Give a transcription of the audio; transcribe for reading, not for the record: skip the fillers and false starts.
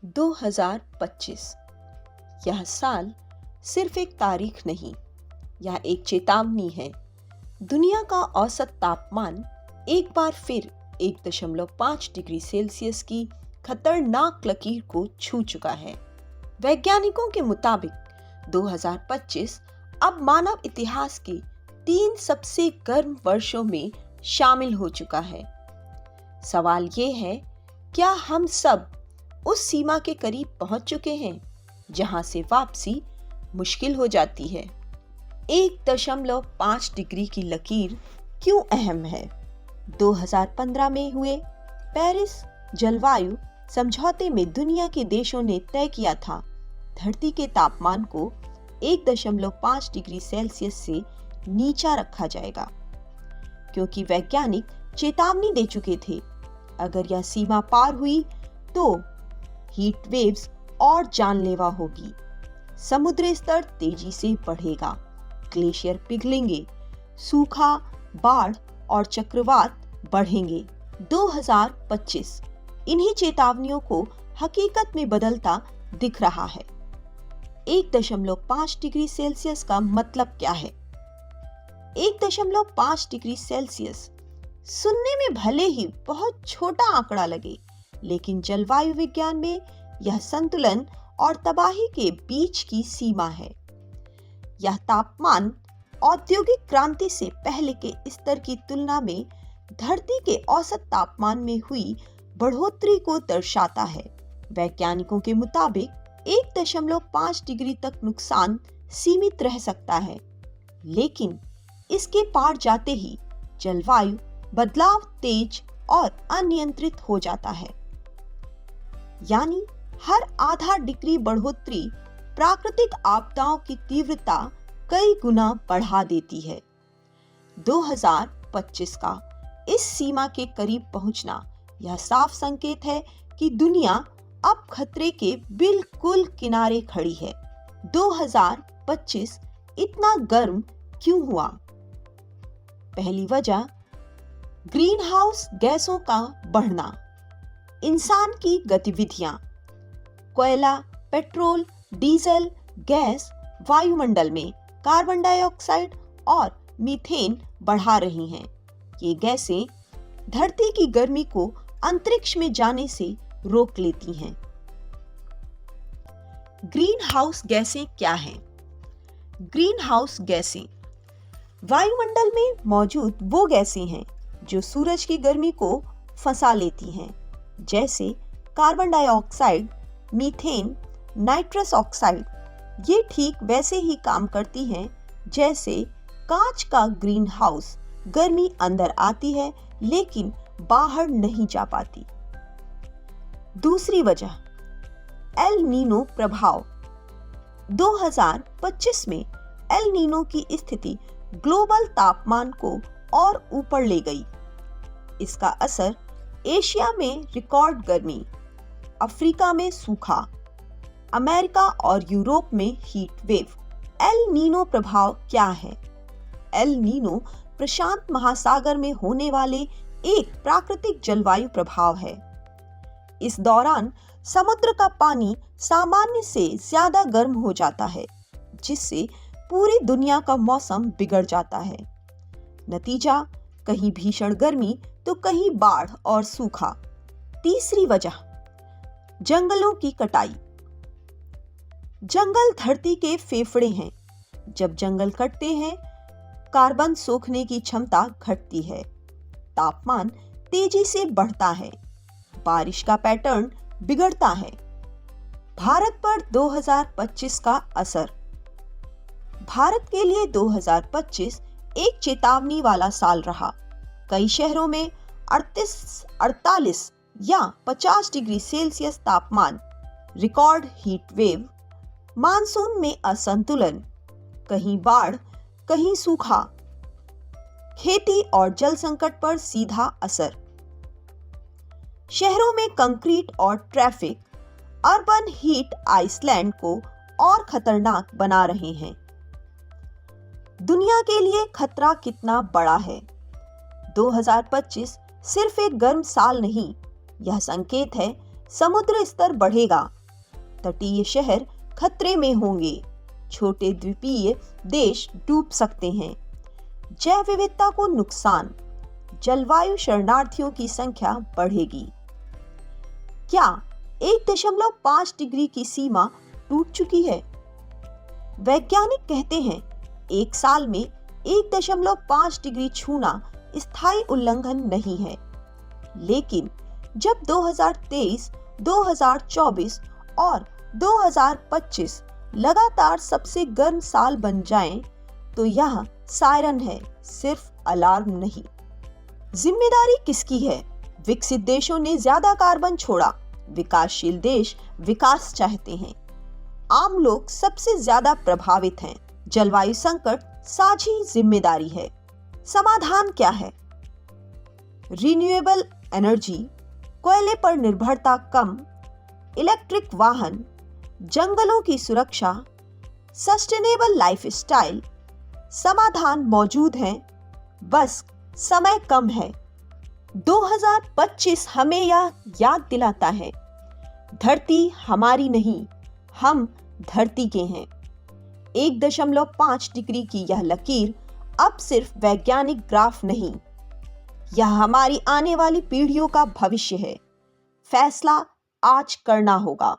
2025 यह साल सिर्फ एक तारीख नहीं, यह एक चेतावनी है। दुनिया का औसत तापमान एक बार फिर 1.5 डिग्री सेल्सियस की खतरनाक लकीर को छू चुका है। वैज्ञानिकों के मुताबिक 2025 अब मानव इतिहास के 3 सबसे गर्म वर्षों में शामिल हो चुका है। सवाल ये है, क्या हम सब उस सीमा के करीब पहुंच चुके हैं जहां से वापसी मुश्किल हो जाती है? 1.5 डिग्री की लकीर क्यों अहम है? 2015 में हुए पेरिस जलवायु समझौते में दुनिया के देशों ने तय किया था धरती के तापमान को 1.5 डिग्री सेल्सियस से नीचा रखा जाएगा, क्योंकि वैज्ञानिक चेतावनी दे चुके थे अगर यह सीमा पार हुई तो हीट वेव्स और जानलेवा होगी। समुद्र स्तर तेजी से बढ़ेगा, ग्लेशियर पिघलेंगे, सूखा, बाढ़ और चक्रवात बढ़ेंगे। 2025 इन्हीं चेतावनियों को हकीकत में बदलता दिख रहा है। 1.5 डिग्री सेल्सियस का मतलब क्या है? 1.5 डिग्री सेल्सियस सुनने में भले ही बहुत छोटा आंकड़ा लगे, लेकिन जलवायु विज्ञान में यह संतुलन और तबाही के बीच की सीमा है। यह तापमान औद्योगिक क्रांति से पहले के स्तर की तुलना में धरती के औसत तापमान में हुई बढ़ोतरी को दर्शाता है। वैज्ञानिकों के मुताबिक 1.5 डिग्री तक नुकसान सीमित रह सकता है, लेकिन इसके पार जाते ही जलवायु बदलाव तेज और अनियंत्रित हो जाता है। यानी हर आधा डिग्री बढ़ोतरी प्राकृतिक आपदाओं की तीव्रता कई गुना बढ़ा देती है। 2025 का इस सीमा के करीब पहुंचना यह साफ संकेत है कि दुनिया अब खतरे के बिल्कुल किनारे खड़ी है। 2025 इतना गर्म क्यों हुआ? पहली वजह ग्रीन हाउस गैसों का बढ़ना। इंसान की गतिविधियां, कोयला, पेट्रोल, डीजल, गैस वायुमंडल में कार्बन डाइऑक्साइड और मीथेन बढ़ा रही हैं। ये गैसें धरती की गर्मी को अंतरिक्ष में जाने से रोक लेती हैं। ग्रीन हाउस गैसें क्या हैं? ग्रीन हाउस गैसें वायुमंडल में मौजूद वो गैसें हैं जो सूरज की गर्मी को फंसा लेती हैं, जैसे carbon dioxide, methane, nitrous oxide. ये ठीक वैसे ही काम करती हैं जैसे कांच का ग्रीन हाउस। गर्मी अंदर आती है लेकिन बाहर नहीं जा पाती। दूसरी वजह एल नीनो प्रभाव। 2025 में एल नीनो की स्थिति ग्लोबल तापमान को और ऊपर ले गई। इसका असर एशिया में रिकॉर्ड गर्मी, अफ्रीका में सूखा, अमेरिका और यूरोप में हीट वेव। एल नीनो प्रभाव क्या है? एल नीनो प्रशांत महासागर में होने वाले एक प्राकृतिक जलवायु प्रभाव है। इस दौरान समुद्र का पानी सामान्य से ज्यादा गर्म हो जाता है, जिससे पूरी दुनिया का मौसम बिगड़ जाता है। नतीजा, कहीं भीषण गर्मी तो कहीं बाढ़ और सूखा। तीसरी वजह जंगलों की कटाई। जंगल धरती के फेफड़े हैं। जब जंगल कटते हैं, कार्बन सोखने की क्षमता घटती है, तापमान तेजी से बढ़ता है, बारिश का पैटर्न बिगड़ता है। भारत पर 2025 का असर। भारत के लिए 2025 एक चेतावनी वाला साल रहा। कई शहरों में 38, 48 या 50 डिग्री सेल्सियस तापमान, रिकॉर्ड हीट वेव, मानसून में असंतुलन, कहीं बाढ़, कहीं सूखा, खेती और जल संकट पर सीधा असर। शहरों में कंक्रीट और ट्रैफिक अर्बन हीट आइसलैंड को और खतरनाक बना रहे हैं। दुनिया के लिए खतरा कितना बड़ा है? 2025 सिर्फ एक गर्म साल नहीं, यह संकेत है समुद्र स्तर बढ़ेगा, तटीय शहर खतरे में होंगे, छोटे द्वीपीय देश डूब सकते हैं, जैव विविधता को नुकसान, जलवायु शरणार्थियों की संख्या बढ़ेगी। क्या 1.5 डिग्री की सीमा टूट चुकी है? वैज्ञानिक कहते हैं 1 साल में 1.5 डिग्री छूना स्थायी उल्लंघन नहीं है, लेकिन जब 2023, 2024 और 2025 लगातार सबसे गर्म साल बन जाएं, तो यह सायरन है, सिर्फ अलार्म नहीं। जिम्मेदारी किसकी है? विकसित देशों ने ज्यादा कार्बन छोड़ा, विकासशील देश विकास चाहते हैं, आम लोग सबसे ज्यादा प्रभावित हैं। जलवायु संकट साझी जिम्मेदारी है। समाधान क्या है? रिन्यूएबल एनर्जी, कोयले पर निर्भरता कम, इलेक्ट्रिक वाहन, जंगलों की सुरक्षा, सस्टेनेबल लाइफस्टाइल। समाधान मौजूद हैं, बस समय कम है। 2025 हमें यह याद दिलाता है, धरती हमारी नहीं, हम धरती के हैं। 1.5 डिग्री की यह लकीर अब सिर्फ वैज्ञानिक ग्राफ नहीं, यह हमारी आने वाली पीढ़ियों का भविष्य है। फैसला आज करना होगा।